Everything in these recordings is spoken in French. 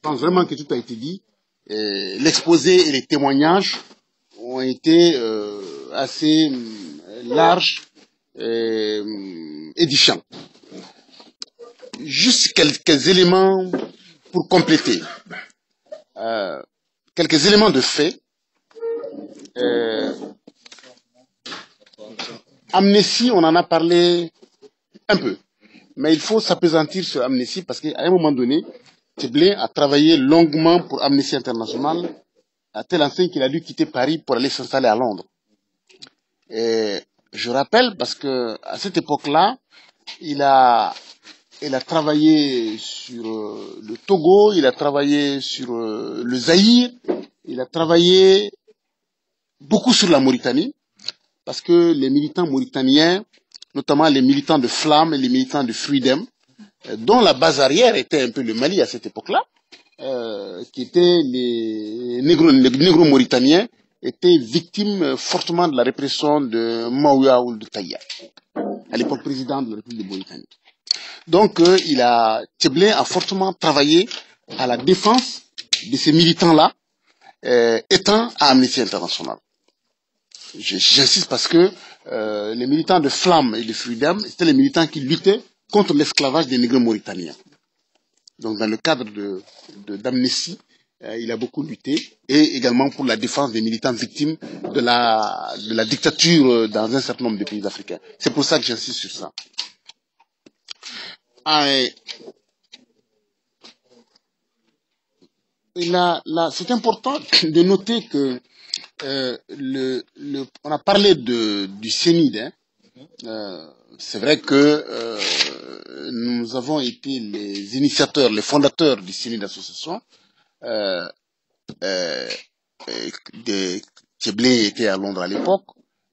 pense vraiment que tout a été dit. L'exposé et les témoignages ont été assez larges et édifiants. Juste quelques éléments pour compléter. Quelques éléments de fait. Amnesty, on en a parlé un peu. Mais il faut s'appesantir sur Amnesty parce qu'à un moment donné, Tebblé a travaillé longuement pour Amnesty International à tel enseigne qu'il a dû quitter Paris pour aller s'installer à Londres. Et je rappelle parce que à cette époque-là, il a travaillé sur le Togo, il a travaillé sur le Zaïre, il a travaillé beaucoup sur la Mauritanie, parce que les militants mauritaniens, notamment les militants de Flamme et les militants de Freedom, dont la base arrière était un peu le Mali à cette époque-là, qui étaient les négro-mauritaniens, étaient victimes fortement de la répression de Maouya ou de Taïa, à l'époque président de la République de Mauritanie. Donc, Tebblé a fortement travaillé à la défense de ces militants-là, étant à Amnesty International. J'insiste parce que les militants de Flamme et de Freedom, c'était les militants qui luttaient contre l'esclavage des négros mauritaniens. Donc, dans le cadre d'Amnesty, il a beaucoup lutté, et également pour la défense des militants victimes de la dictature dans un certain nombre de pays africains. C'est pour ça que j'insiste sur ça. C'est important de noter que on a parlé du CENID. C'est vrai que nous avons été les initiateurs, les fondateurs du CENID association. Tebblé était à Londres à l'époque.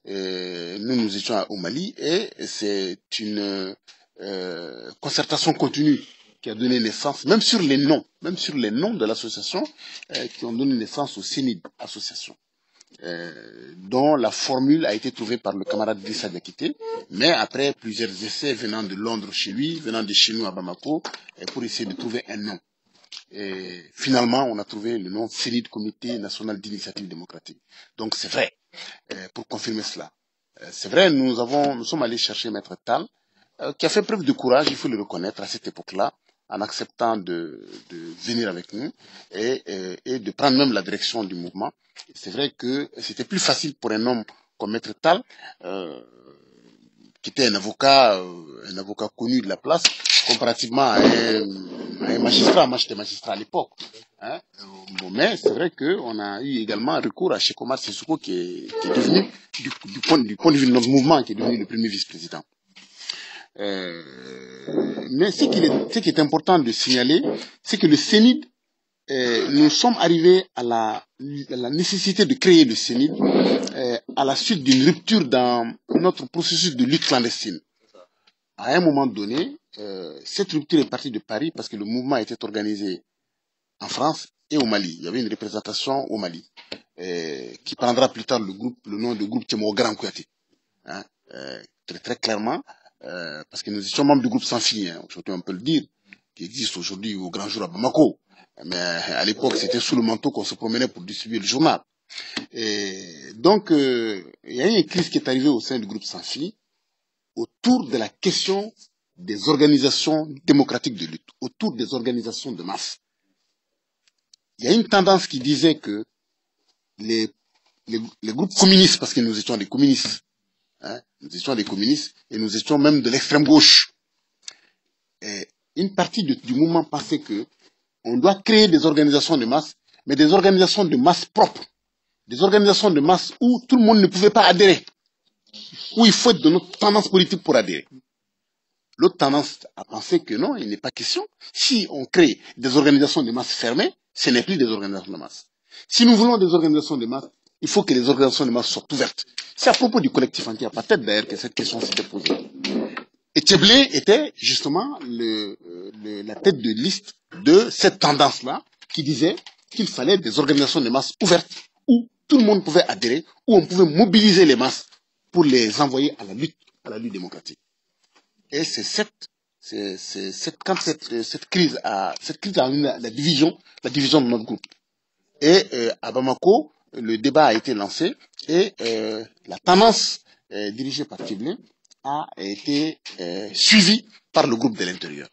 Nous étions au Mali, et c'est une concertation continue qui a donné naissance, même sur les noms de l'association, qui ont donné naissance au CENID association. Dont la formule a été trouvée par le camarade Idrissa Diakité, mais après plusieurs essais venant de Londres chez lui, venant de chez nous à Bamako, pour essayer de trouver un nom. Et finalement, on a trouvé le nom CENID, Comité National d'Initiative Démocratique. Donc c'est vrai, pour confirmer cela. C'est vrai, nous sommes allés chercher Maître Tal, qui a fait preuve de courage, il faut le reconnaître, à cette époque-là, en acceptant de venir avec nous et de prendre même la direction du mouvement. C'est vrai que c'était plus facile pour un homme comme Maître Tal, qui était un avocat connu de la place, comparativement à un magistrat. Moi, j'étais magistrat à l'époque. Hein. Bon, mais c'est vrai qu'on a eu également recours à Cheikh Omar Sissoko, qui est devenu, du point de vue de notre mouvement, qui est devenu le premier vice-président. Mais ce qui est important de signaler, c'est que le CENID, nous sommes arrivés à la nécessité de créer le CENID à la suite d'une rupture dans notre processus de lutte clandestine. À un moment donné, cette rupture est partie de Paris parce que le mouvement était organisé en France et au Mali. Il y avait une représentation au Mali qui prendra plus tard le nom de groupe Tchémo Grand Kouyaté. Hein, très très clairement, parce que nous étions membres du groupe Sans Filles, hein, aujourd'hui on peut le dire, qui existe aujourd'hui au grand jour à Bamako. Mais à l'époque, c'était sous le manteau qu'on se promenait pour distribuer le journal. Et donc, il y a eu une crise qui est arrivée au sein du groupe Sans Filles autour de la question des organisations démocratiques de lutte, autour des organisations de masse. Il y a une tendance qui disait que les groupes communistes, parce que nous étions des communistes, hein, nous étions des communistes et nous étions même de l'extrême gauche. Et une partie du mouvement pensait que on doit créer des organisations de masse, mais des organisations de masse propres, des organisations de masse où tout le monde ne pouvait pas adhérer, où il faut être de notre tendance politique pour adhérer. L'autre tendance a pensé que non, il n'est pas question. Si on crée des organisations de masse fermées, ce n'est plus des organisations de masse. Si nous voulons des organisations de masse, il faut que les organisations de masse soient ouvertes. C'est à propos du collectif anti-apartheid d'ailleurs que cette question s'était posée. Et Tebblé était justement la tête de liste de cette tendance-là qui disait qu'il fallait des organisations de masse ouvertes où tout le monde pouvait adhérer, où on pouvait mobiliser les masses pour les envoyer à la lutte démocratique. Et c'est quand cette crise a amené la division de notre groupe. Et à Bamako, le débat a été lancé et la tendance dirigée par Tchiblé a été suivie par le groupe de l'intérieur.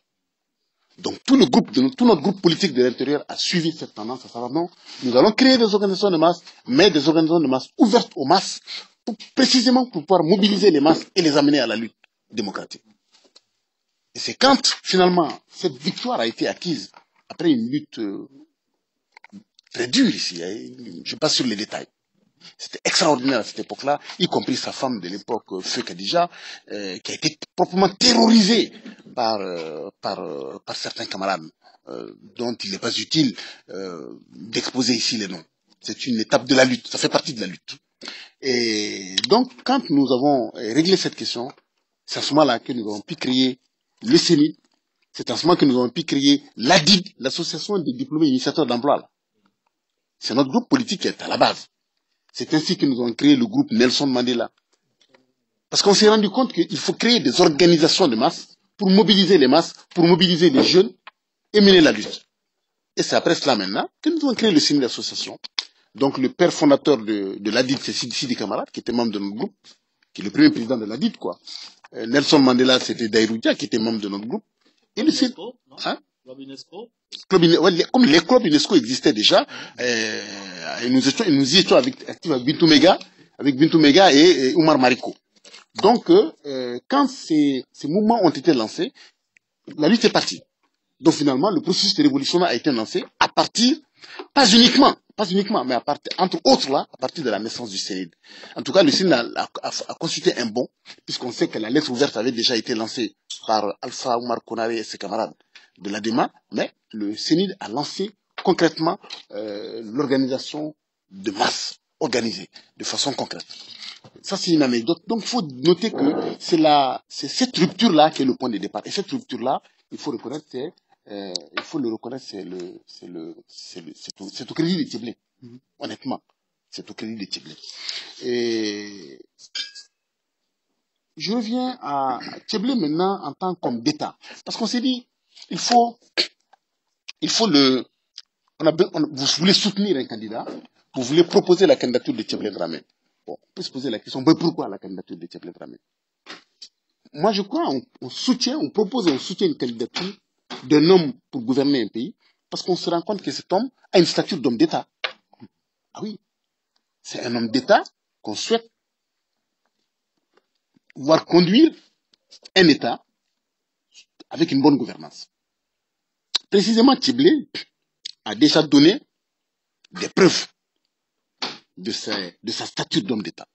Donc tout notre groupe politique de l'intérieur a suivi cette tendance, à savoir non, nous allons créer des organisations de masse, mais des organisations de masse ouvertes aux masses, précisément pour pouvoir mobiliser les masses et les amener à la lutte démocratique. Et c'est quand finalement cette victoire a été acquise, après une lutte très dure ici, je passe sur les détails. C'était extraordinaire à cette époque-là, y compris sa femme de l'époque, Feu Kadija, qui a été proprement terrorisée par certains camarades, dont il n'est pas utile d'exposer ici les noms. C'est une étape de la lutte, ça fait partie de la lutte. Et donc, quand nous avons réglé cette question, c'est à ce moment-là que nous avons pu créer le CENID, c'est à ce moment que nous avons pu créer l'ADID, l'Association des diplômés initiateurs d'emploi. C'est notre groupe politique qui est à la base. C'est ainsi que nous avons créé le groupe Nelson Mandela. Parce qu'on s'est rendu compte qu'il faut créer des organisations de masse pour mobiliser les masses, pour mobiliser les jeunes et mener la lutte. Et c'est après cela maintenant que nous avons créé le CENID d'association. Donc le père fondateur de l'ADID, c'est Sidi Kamara, qui était membre de notre groupe, qui est le premier président de l'ADID, quoi. Nelson Mandela, c'était Dairoudia, qui était membre de notre groupe. Et le CENID, hein? Comme les clubs UNESCO existaient déjà, et nous y étions actifs avec Bintou Mega et Oumar Mariko. Donc, quand ces mouvements ont été lancés, la lutte est partie. Donc finalement, le processus de révolution a été lancé à partir, pas uniquement, mais à partir, entre autres là, à partir de la naissance du CENID. En tout cas, le CENID a constitué un bond, puisqu'on sait que la lettre ouverte avait déjà été lancée par Alpha Oumar Konaré et ses camarades de l'ADEMA, mais le CENID a lancé concrètement l'organisation de masse organisée, de façon concrète. Ça, c'est une anecdote. Donc, il faut noter que c'est cette rupture-là qui est le point de départ. Et cette rupture-là, il faut le reconnaître, c'est au crédit de Tchiblé. Honnêtement, c'est au crédit de Tchiblé. Et je reviens à Tchiblé maintenant en tant qu'homme d'État. Parce qu'on s'est dit, vous voulez soutenir un candidat, vous voulez proposer la candidature de Tchiblé Dramé. Bon, on peut se poser la question, mais pourquoi la candidature de Tchiblé Dramé? Moi, je crois, on propose et on soutient une candidature d'un homme pour gouverner un pays, parce qu'on se rend compte que cet homme a une stature d'homme d'État. Ah oui, c'est un homme d'État qu'on souhaite voir conduire un État avec une bonne gouvernance. Précisément, Tchiblé a déjà donné des preuves de sa stature d'homme d'État.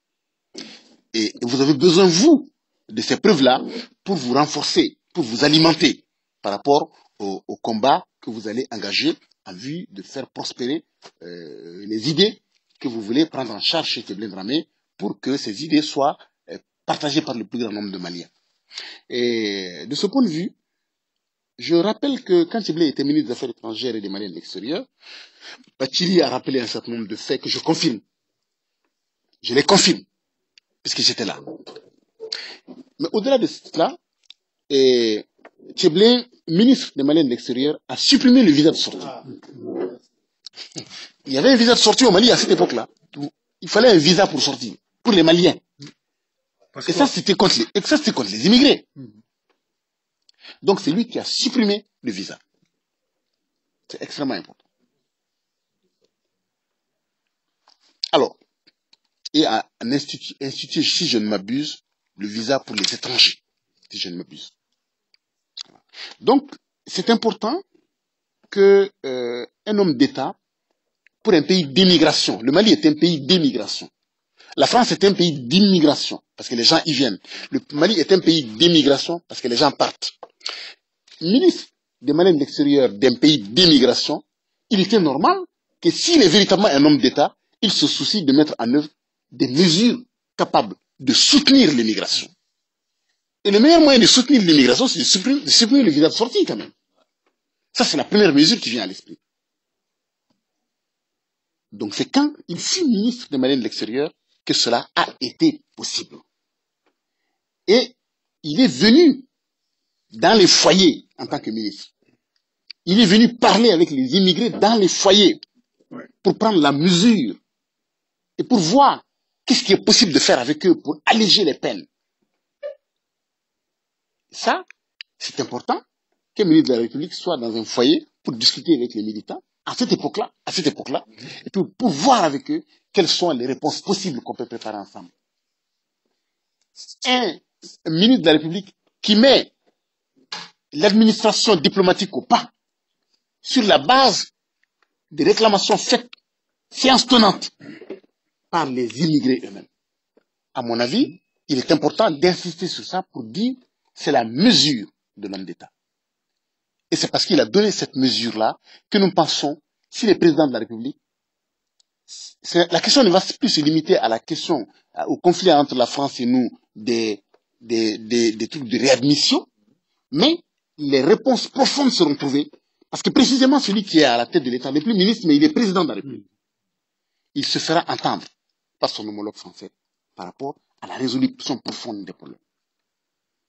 Et vous avez besoin, vous, de ces preuves-là pour vous renforcer, pour vous alimenter par rapport au combat que vous allez engager en vue de faire prospérer les idées que vous voulez prendre en charge chez Tchiblé Dramé pour que ces idées soient partagées par le plus grand nombre de Maliens. Et de ce point de vue, je rappelle que quand Tchiblé était ministre des Affaires étrangères et des Maliens de l'extérieur, Bachili a rappelé un certain nombre de faits que je confirme. Je les confirme, puisque j'étais là. Mais au-delà de cela, Tchiblé, ministre des Maliens de l'extérieur, a supprimé le visa de sortie. Il y avait un visa de sortie au Mali à cette époque-là. Il fallait un visa pour sortir, pour les Maliens. Et ça, c'était contre les immigrés. Donc, c'est lui qui a supprimé le visa. C'est extrêmement important. Alors, et a institué, si je ne m'abuse, le visa pour les étrangers, si je ne m'abuse. Donc, c'est important que un homme d'État, pour un pays d'émigration, le Mali est un pays d'émigration. La France est un pays d'immigration, parce que les gens y viennent. Le Mali est un pays d'émigration, parce que les gens partent. Ministre des Maliens de l'extérieur d'un pays d'émigration, il était normal que s'il est véritablement un homme d'État, il se soucie de mettre en œuvre des mesures capables de soutenir l'immigration. Et le meilleur moyen de soutenir l'immigration, c'est de supprimer le visa de sortie quand même. Ça, c'est la première mesure qui vient à l'esprit. Donc c'est quand il fut ministre des Maliens de l'extérieur que cela a été possible. Et il est venu dans les foyers en tant que ministre. Il est venu parler avec les immigrés dans les foyers pour prendre la mesure et pour voir qu'est-ce qui est possible de faire avec eux pour alléger les peines. Ça, c'est important qu'un ministre de la République soit dans un foyer pour discuter avec les militants à cette époque-là, et puis pour voir avec eux quelles sont les réponses possibles qu'on peut préparer ensemble. Un ministre de la République qui met l'administration diplomatique au pas sur la base des réclamations faites, séance tenante, par les immigrés eux-mêmes. À mon avis, il est important d'insister sur ça pour dire c'est la mesure de l'homme d'État. Et c'est parce qu'il a donné cette mesure-là que nous pensons, si le président de la République, la question ne va plus se limiter à la question, au conflit entre la France et nous, des trucs de réadmission, mais les réponses profondes seront trouvées, parce que précisément celui qui est à la tête de l'État n'est plus ministre, mais il est président de la République. Il se fera entendre par son homologue français par rapport à la résolution profonde des problèmes.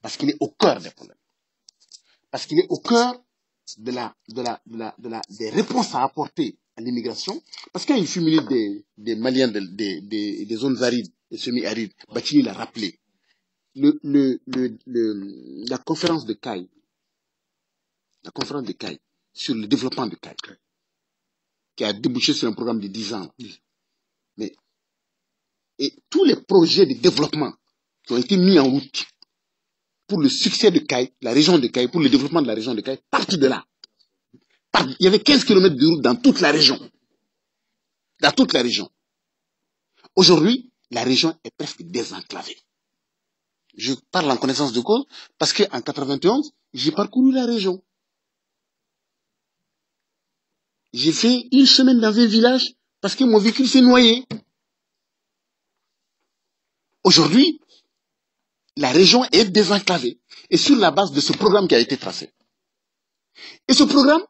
Parce qu'il est au cœur des problèmes. Parce qu'il est au cœur des réponses à apporter à l'immigration. Parce que quand il fut ministre des Maliens, des zones arides et semi-arides, Bathily l'a rappelé. La conférence de CAI, sur le développement de CAI, qui a débouché sur un programme de 10 ans. Et tous les projets de développement qui ont été mis en route pour le succès de CAI, la région de CAI, pour le développement de la région de CAI, partent de là. Il y avait 15 km de route dans toute la région. Dans toute la région. Aujourd'hui, la région est presque désenclavée. Je parle en connaissance de cause parce qu'en 91, j'ai parcouru la région. J'ai fait une semaine dans un village parce que mon véhicule s'est noyé. Aujourd'hui, la région est désenclavée. Et sur la base de ce programme qui a été tracé. Et ce programme,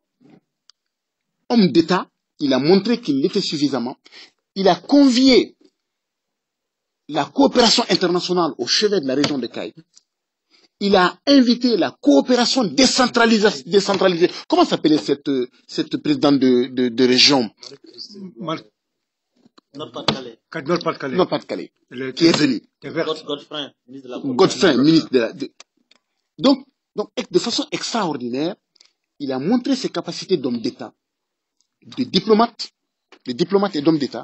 homme d'État, il a montré qu'il l'était suffisamment. Il a convié la coopération internationale au chevet de la région de CAI. Il a invité la coopération décentralisée. Comment s'appelait cette présidente de région? Nord-Pas-de-Calais. Qui est venue. Godfrey, ministre de la... Donc, de façon extraordinaire, il a montré ses capacités d'homme d'État, de diplomate et d'homme d'État,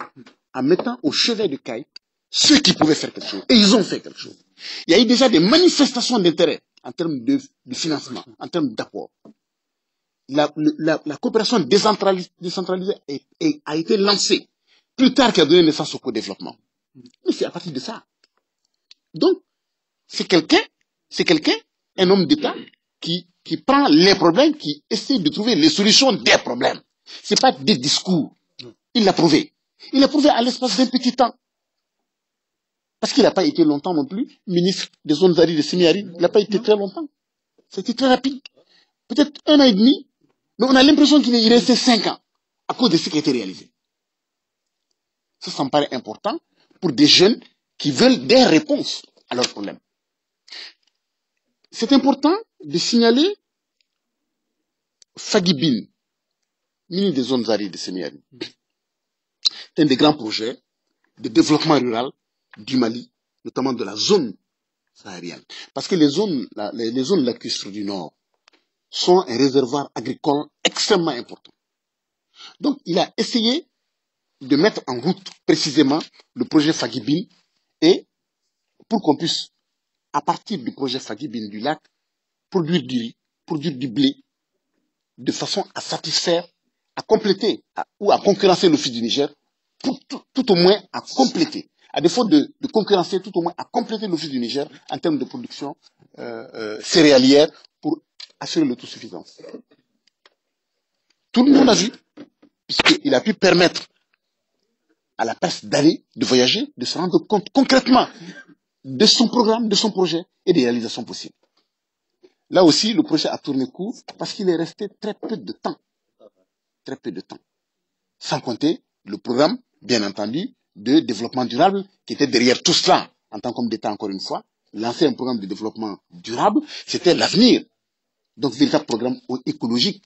en mettant au chevet de CAI ceux qui pouvaient faire quelque chose. Et ils ont fait quelque chose. Il y a eu déjà des manifestations d'intérêt en termes de financement, en termes d'apport. La coopération décentralisée a été lancée plus tard, qui a donné naissance au co-développement. Mais c'est à partir de ça. Donc, c'est quelqu'un, un homme d'État qui prend les problèmes, qui essaie de trouver les solutions des problèmes. Ce n'est pas des discours. Il l'a prouvé. Il l'a prouvé à l'espace d'un petit temps. Parce qu'il n'a pas été longtemps non plus ministre des zones arides et semi-arides. Il n'a pas été très longtemps. C'était très rapide. Peut-être 1 an et demi, mais on a l'impression qu'il est resté 5 ans à cause de ce qui a été réalisé. Ça me paraît important pour des jeunes qui veulent des réponses à leurs problèmes. C'est important de signaler Fagibine, ministre des zones arides et semi-arides. C'est un des grands projets de développement rural du Mali, notamment de la zone saharienne. Parce que les zones lacustres du Nord sont un réservoir agricole extrêmement important. Donc, il a essayé de mettre en route précisément le projet Fagibine et pour qu'on puisse, à partir du projet Fagibine du lac, produire du riz, produire du blé, de façon à satisfaire, à compléter ou à concurrencer l'Office du Niger, pour tout au moins à compléter. À défaut de concurrencer, tout au moins à compléter l'Office du Niger en termes de production céréalière pour assurer l'autosuffisance. Tout le monde a vu, puisqu'il a pu permettre à la presse d'aller, de voyager, de se rendre compte concrètement de son programme, de son projet et des réalisations possibles. Là aussi, le projet a tourné court parce qu'il est resté très peu de temps. Très peu de temps. Sans compter le programme, bien entendu, de développement durable qui était derrière tout cela, en tant qu'homme d'État, encore une fois. Lancer un programme de développement durable, c'était l'avenir Donc, véritable programme écologique.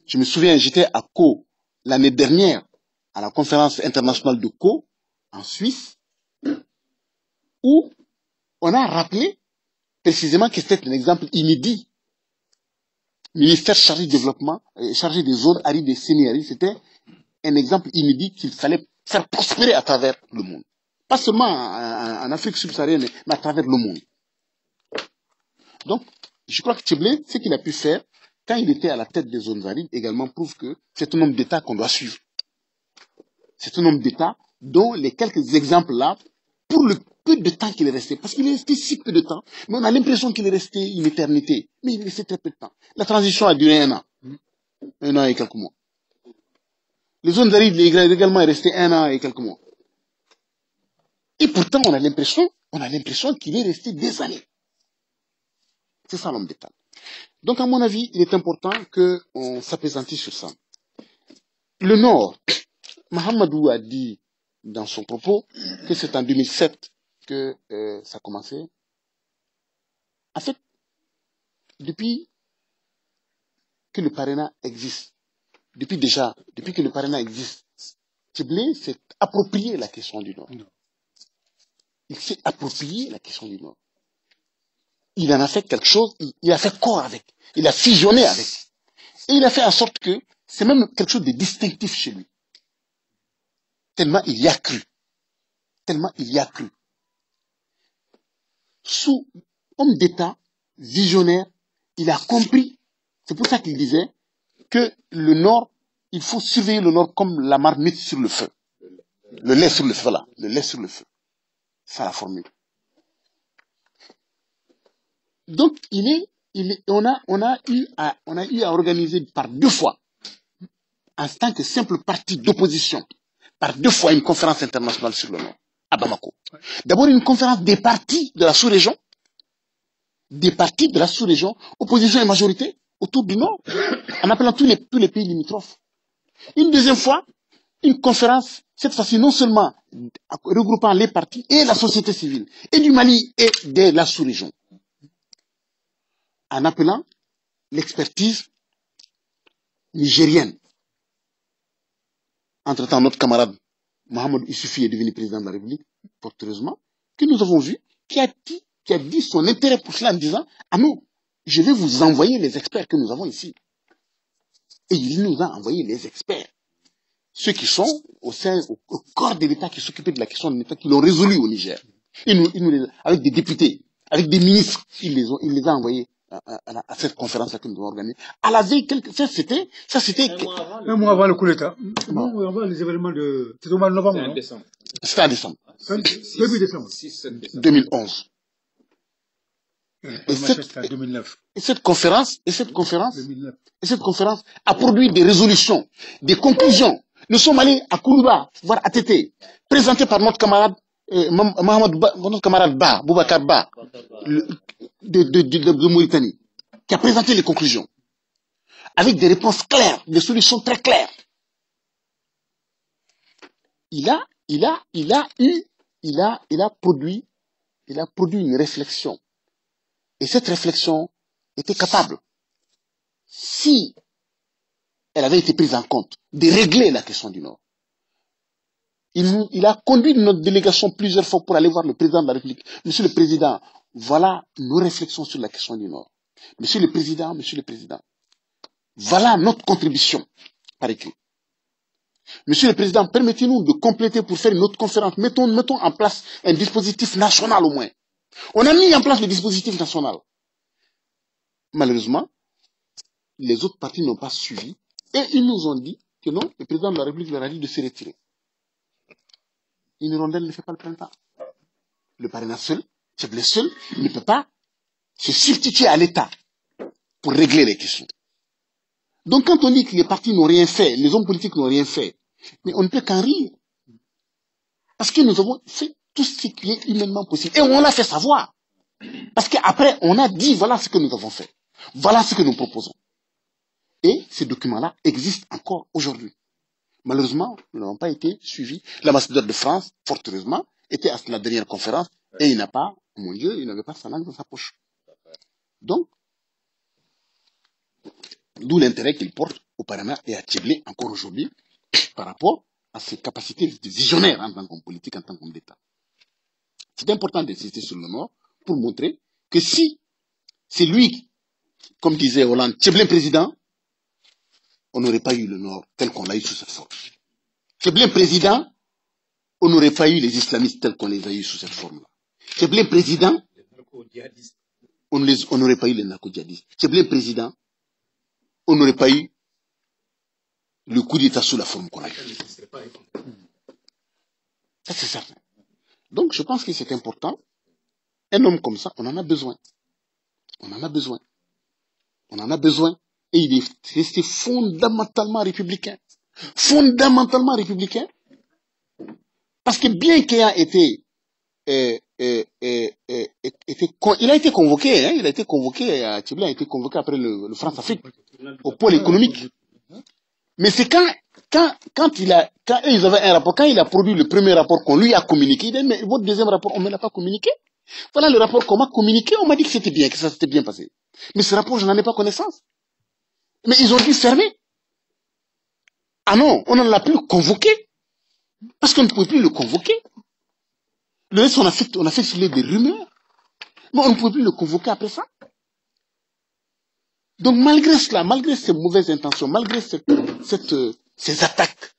Je me souviens, j'étais à Caux l'année dernière, à la conférence internationale de Caux, en Suisse, où on a rappelé précisément que c'était un exemple inédit. Le ministère chargé du développement, chargé des zones arides et semi-arides, c'était un exemple inédit qu'il fallait faire prospérer à travers le monde. Pas seulement en Afrique subsaharienne, mais à travers le monde. Donc, je crois que Tchiblé, ce qu'il a pu faire, quand il était à la tête des zones arides, également prouve que c'est un homme d'État qu'on doit suivre. C'est un homme d'État dont les quelques exemples-là, pour le peu de temps qu'il est resté, parce qu'il est resté si peu de temps, mais on a l'impression qu'il est resté une éternité. Mais il est resté très peu de temps. La transition a duré 1 an. 1 an et quelques mois. Les zones arides également est resté 1 an et quelques mois. Et pourtant, on a l'impression qu'il est resté des années. C'est ça l'homme d'État. Donc, à mon avis, il est important qu'on s'appesantisse sur ça. Le Nord, Mahamadou a dit dans son propos que c'est en 2007 que ça a commencé. En fait, depuis que le parrainat existe, depuis que le parrainat existe, Tchiblé s'est approprié la question du Nord. Il s'est approprié la question du Nord. Il en a fait quelque chose, il a fait corps avec, il a fusionné avec. Et il a fait en sorte que c'est même quelque chose de distinctif chez lui. Tellement il y a cru. Tellement il y a cru. Sous homme d'État, visionnaire, il a compris. C'est pour ça qu'il disait que le Nord, il faut surveiller le Nord comme la marmite sur le feu. Le lait sur le feu, là. Le lait sur le feu. C'est la formule. Donc, on a eu à organiser par 2 fois, en tant que simple parti d'opposition, par 2 fois une conférence internationale sur le Nord, à Bamako. D'abord, une conférence des partis de la sous-région, opposition et majorité, autour du Nord, en appelant tous les pays limitrophes. Une deuxième fois, une conférence, cette fois-ci non seulement regroupant les partis et la société civile, et du Mali et de la sous-région, en appelant l'expertise nigérienne. Entre-temps, notre camarade Mohamed Issoufou est devenu président de la République, fort heureusement, que nous avons vu, qui a dit son intérêt pour cela en disant « Ah non, je vais vous envoyer les experts que nous avons ici. » Et il nous a envoyé les experts. Ceux qui sont au corps de l'État qui s'occupaient de la question de l'État, qui l'ont résolu au Niger. Avec des députés, avec des ministres, il les a envoyés à cette conférence-là que nous avons organisée. À la veille, ça c'était... Un mois avant le coup d'État. Un mois avant les événements de... C'était au mois de novembre, non? C'était en décembre. Début décembre. 2011. Et cette conférence a produit des résolutions, des conclusions. Nous sommes allés à Koulouba, voir ATT, présenté par notre camarade Boubacar Ba, de Mauritanie, qui a présenté les conclusions, avec des réponses claires, des solutions très claires. Il a produit une réflexion. Et cette réflexion était capable, si elle avait été prise en compte, de régler la question du Nord. Il a conduit notre délégation plusieurs fois pour aller voir le président de la République. Monsieur le Président, voilà nos réflexions sur la question du Nord. Monsieur le Président, voilà notre contribution par écrit. Monsieur le Président, permettez-nous de compléter pour faire une autre conférence. Mettons en place un dispositif national au moins. On a mis en place le dispositif national. Malheureusement, les autres partis n'ont pas suivi et ils nous ont dit que non, le président de la République leur a dit de se retirer. Une rondelle ne fait pas le printemps. Le parrainage seul, Tchiblé seul, ne peut pas se substituer à l'État pour régler les questions. Donc quand on dit que les partis n'ont rien fait, les hommes politiques n'ont rien fait, mais on ne peut qu'en rire. Parce que nous avons fait tout ce qui est humainement possible. Et on l'a fait savoir. Parce qu'après, on a dit, voilà ce que nous avons fait. Voilà ce que nous proposons. Et ces documents-là existent encore aujourd'hui. Malheureusement, ils n'ont pas été suivis. L'ambassadeur de France, fort heureusement, était à la dernière conférence et il n'a pas, mon Dieu, il n'avait pas sa langue dans sa poche. Donc, D'où l'intérêt qu'il porte au Parlement et à Tcheblé encore aujourd'hui par rapport à ses capacités de visionnaire en tant qu'homme politique, en tant qu'homme d'État. C'est important d'insister sur le Nord pour montrer que si c'est lui, comme disait Hollande, Tcheblé président, on n'aurait pas eu le Nord tel qu'on l'a eu sous cette forme. Tcheblé président, on n'aurait pas eu les islamistes tels qu'on les a eu sous cette forme-là. Tcheblé président, on n'aurait pas eu les narco-djihadistes. Tcheblé président, on n'aurait pas eu le coup d'État sous la forme qu'on a eu. Ça, c'est certain. Donc, je pense que c'est important. Un homme comme ça, on en a besoin. On en a besoin. On en a besoin. Et il est resté fondamentalement républicain. Fondamentalement républicain. Parce que bien qu'il a été, il a été convoqué, hein, il a été convoqué, Tcheblé a été convoqué après le France-Afrique, au pôle économique. Mais c'est quand ils avaient un rapport, quand il a produit le premier rapport qu'on lui a communiqué, il dit, mais votre deuxième rapport, on ne me l'a pas communiqué. Voilà le rapport qu'on m'a communiqué, on m'a dit que c'était bien, que ça s'était bien passé. Mais ce rapport, je n'en ai pas connaissance. Mais ils ont dit fermer. Ah non, on n'en a plus convoqué. Parce qu'on ne pouvait plus le convoquer. Le reste, on a fait filer des rumeurs. Mais on ne pouvait plus le convoquer après ça. Donc malgré cela, malgré ces mauvaises intentions, malgré ces attaques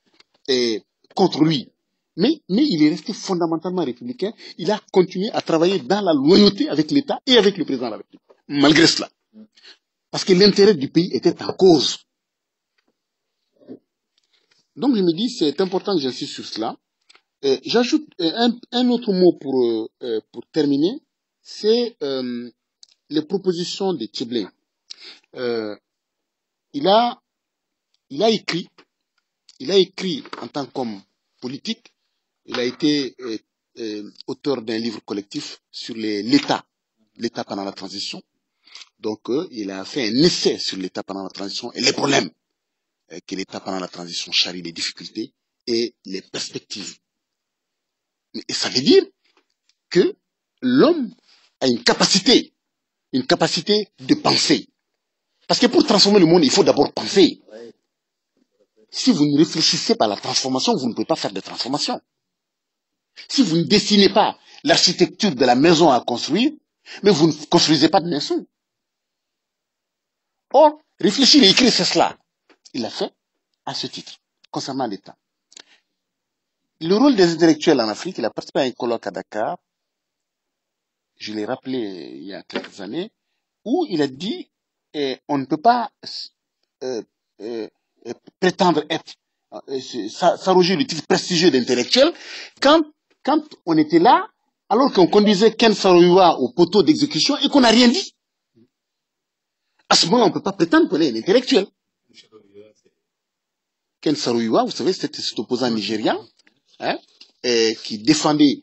contre lui, mais il est resté fondamentalement républicain. Il a continué à travailler dans la loyauté avec l'État et avec le président de la République. Malgré cela. Parce que l'intérêt du pays était en cause. Donc je me dis, c'est important que j'insiste sur cela. J'ajoute un autre mot pour terminer, c'est les propositions de Tcheblé. Il a écrit en tant qu'homme politique, il a été auteur d'un livre collectif sur l'État pendant la transition. Donc, il a fait un essai sur l'État pendant la transition et les problèmes que l'État pendant la transition charrie, les difficultés et les perspectives. Et ça veut dire que l'homme a une capacité de penser. Parce que pour transformer le monde, il faut d'abord penser. Si vous ne réfléchissez pas à la transformation, vous ne pouvez pas faire de transformation. Si vous ne dessinez pas l'architecture de la maison à construire, mais vous ne construisez pas de maison. Or, réfléchir et écrire, c'est cela. Il l'a fait à ce titre, concernant l'État. Le rôle des intellectuels en Afrique, il a participé à un colloque à Dakar, je l'ai rappelé il y a quelques années, où il a dit on ne peut pas prétendre être, s'arroger le titre prestigieux d'intellectuel quand on était là, alors qu'on conduisait Ken Saro-Wiwa au poteau d'exécution et qu'on n'a rien dit. À ce moment-là, on ne peut pas prétendre qu'on est un intellectuel. Ken Saro-Wiwa, vous savez, c'était cet opposant nigérian hein, qui défendait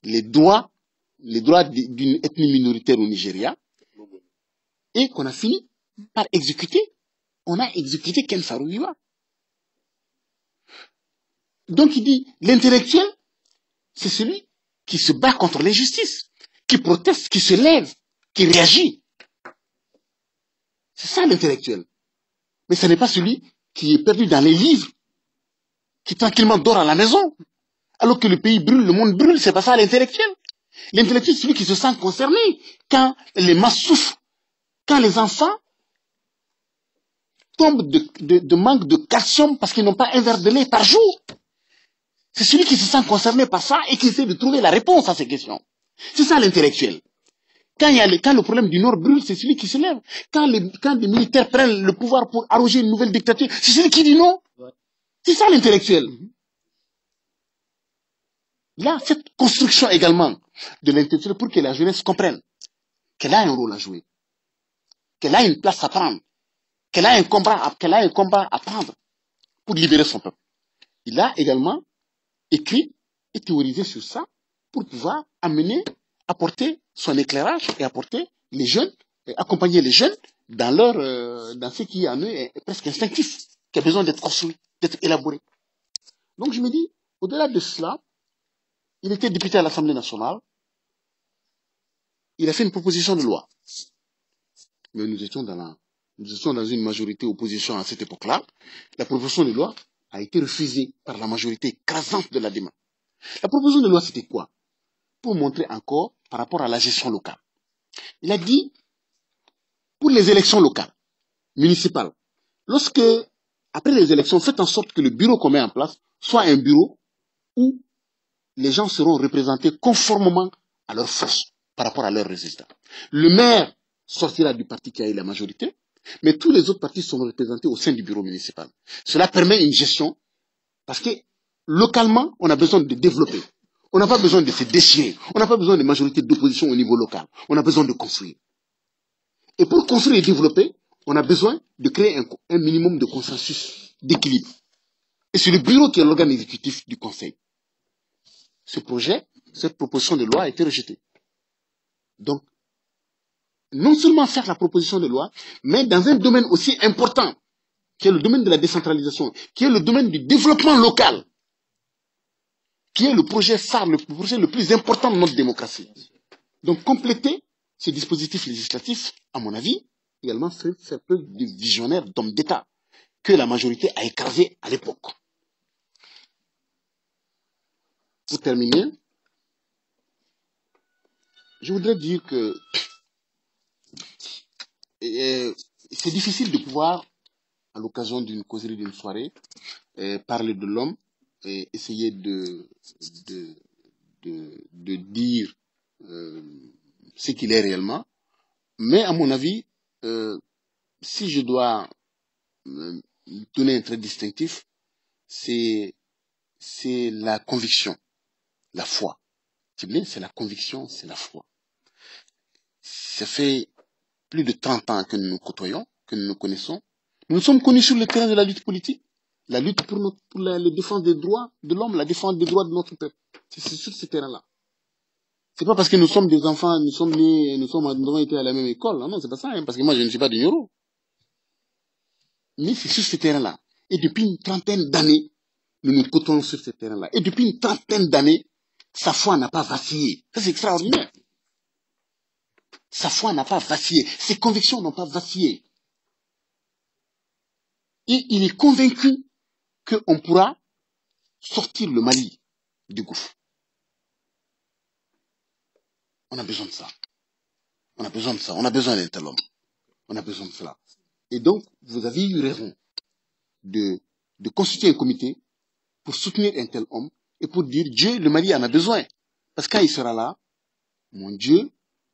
les droits d'une ethnie minoritaire au Nigeria et qu'on a fini par exécuter. On a exécuté Ken Saro-Wiwa. Donc il dit, l'intellectuel, c'est celui qui se bat contre l'injustice, qui proteste, qui se lève, qui réagit. C'est ça l'intellectuel. Mais ce n'est pas celui qui est perdu dans les livres, qui tranquillement dort à la maison, alors que le pays brûle, le monde brûle, c'est pas ça l'intellectuel. L'intellectuel, c'est celui qui se sent concerné quand les masses souffrent, quand les enfants tombent de manque de calcium parce qu'ils n'ont pas un verre de lait par jour. C'est celui qui se sent concerné par ça et qui essaie de trouver la réponse à ces questions. C'est ça l'intellectuel. Quand le problème du Nord brûle, c'est celui qui se lève. Quand les militaires prennent le pouvoir pour arroger une nouvelle dictature, c'est celui qui dit non. C'est ça l'intellectuel. Il y a cette construction également de l'intellectuel pour que la jeunesse comprenne qu'elle a un rôle à jouer, qu'elle a une place à prendre, qu'elle a un combat à prendre pour libérer son peuple. Il a également écrit et théorisé sur ça pour pouvoir apporter son éclairage et apporter les jeunes, accompagner les jeunes dans ce qui en eux est presque instinctif, qui a besoin d'être construit, d'être élaboré. Donc je me dis, au-delà de cela, il était député à l'Assemblée nationale, il a fait une proposition de loi mais nous étions dans une majorité opposition à cette époque-là. La proposition de loi a été refusée par la majorité écrasante de la démarche. La proposition de loi, c'était quoi? Pour montrer encore par rapport à la gestion locale. Il a dit, pour les élections locales, municipales, lorsque, après les élections, faites en sorte que le bureau qu'on met en place soit un bureau où les gens seront représentés conformément à leur force par rapport à leurs résultats. Le maire sortira du parti qui a eu la majorité, mais tous les autres partis seront représentés au sein du bureau municipal. Cela permet une gestion parce que localement, on a besoin de développer. On n'a pas besoin de se déchirer. On n'a pas besoin de majorité d'opposition au niveau local. On a besoin de construire. Et pour construire et développer, on a besoin de créer un minimum de consensus, d'équilibre. Et c'est le bureau qui est l'organe exécutif du conseil. Ce projet, cette proposition de loi a été rejetée. Donc, non seulement faire la proposition de loi, mais dans un domaine aussi important, qui est le domaine de la décentralisation, qui est le domaine du développement local, qui est le projet phare, le projet le plus important de notre démocratie. Donc, compléter ce dispositif législatif, à mon avis, également faire preuve de visionnaire, d'homme d'État, que la majorité a écrasé à l'époque. Pour terminer, je voudrais dire que c'est difficile de pouvoir, à l'occasion d'une causerie d'une soirée, parler de l'homme et essayer de dire ce qu'il est réellement. Mais à mon avis, si je dois donner un trait distinctif, c'est la conviction, la foi. C'est la conviction, c'est la foi. Ça fait plus de 30 ans que nous nous côtoyons, que nous nous connaissons. Nous nous sommes connus sur le terrain de la lutte politique, la lutte pour la défense des droits de l'homme, la défense des droits de notre peuple. C'est sur ce terrain-là. C'est pas parce que nous sommes des enfants, nous sommes nés, nous avons été à la même école. Non, c'est pas ça, hein, parce que moi je ne suis pas de Nioro. Mais c'est sur ce terrain-là. Et depuis une trentaine d'années, nous nous côtoyons sur ce terrain-là. Et depuis une trentaine d'années, sa foi n'a pas vacillé. Ça, c'est extraordinaire. Sa foi n'a pas vacillé. Ses convictions n'ont pas vacillé. Et il est convaincu qu'on pourra sortir le Mali du gouffre. On a besoin de ça. On a besoin de ça. On a besoin d'un tel homme. On a besoin de cela. Et donc, vous avez eu raison de constituer un comité pour soutenir un tel homme et pour dire, Dieu, le Mali en a besoin. Parce que quand il sera là, mon Dieu,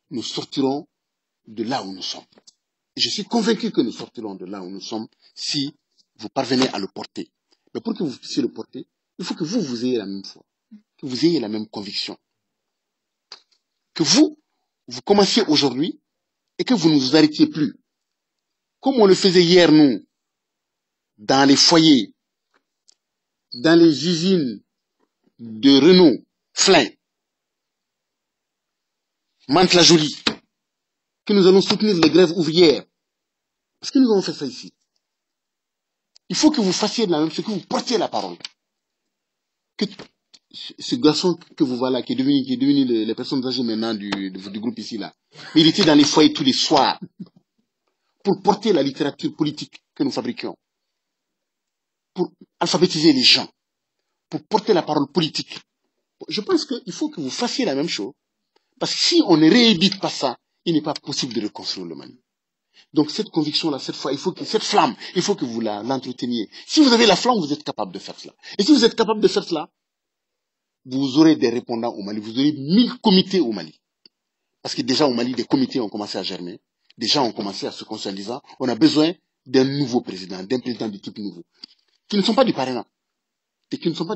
nous sortirons de là où nous sommes. Et je suis convaincu que nous sortirons de là où nous sommes si vous parvenez à le porter. Mais pour que vous puissiez le porter, il faut que vous ayez la même foi, que vous ayez la même conviction. Que vous commenciez aujourd'hui et que vous ne vous arrêtiez plus. Comme on le faisait hier, nous, dans les foyers, dans les usines de Renault, Flin, Mantes-la-Jolie, que nous allons soutenir les grèves ouvrières. Parce que nous avons fait ça ici. Il faut que vous fassiez de la même chose, que vous portiez la parole. Que ce garçon que vous voyez là, qui est devenu les personnes âgées maintenant du groupe ici là, mais il était dans les foyers tous les soirs pour porter la littérature politique que nous fabriquions, pour alphabétiser les gens, pour porter la parole politique. Je pense qu'il faut que vous fassiez la même chose, parce que si on ne réédite pas ça, il n'est pas possible de reconstruire le Mali. Donc cette conviction-là, cette foi, cette flamme, il faut que vous l'entreteniez. Si vous avez la flamme, vous êtes capable de faire cela. Et si vous êtes capable de faire cela, vous aurez des répondants au Mali, vous aurez 1000 comités au Mali. Parce que déjà au Mali, des comités ont commencé à germer. Des gens ont commencé à se construire en disant, on a besoin d'un nouveau président, d'un président de type nouveau. Qui ne sont pas du parrainat. Et qui ne sont pas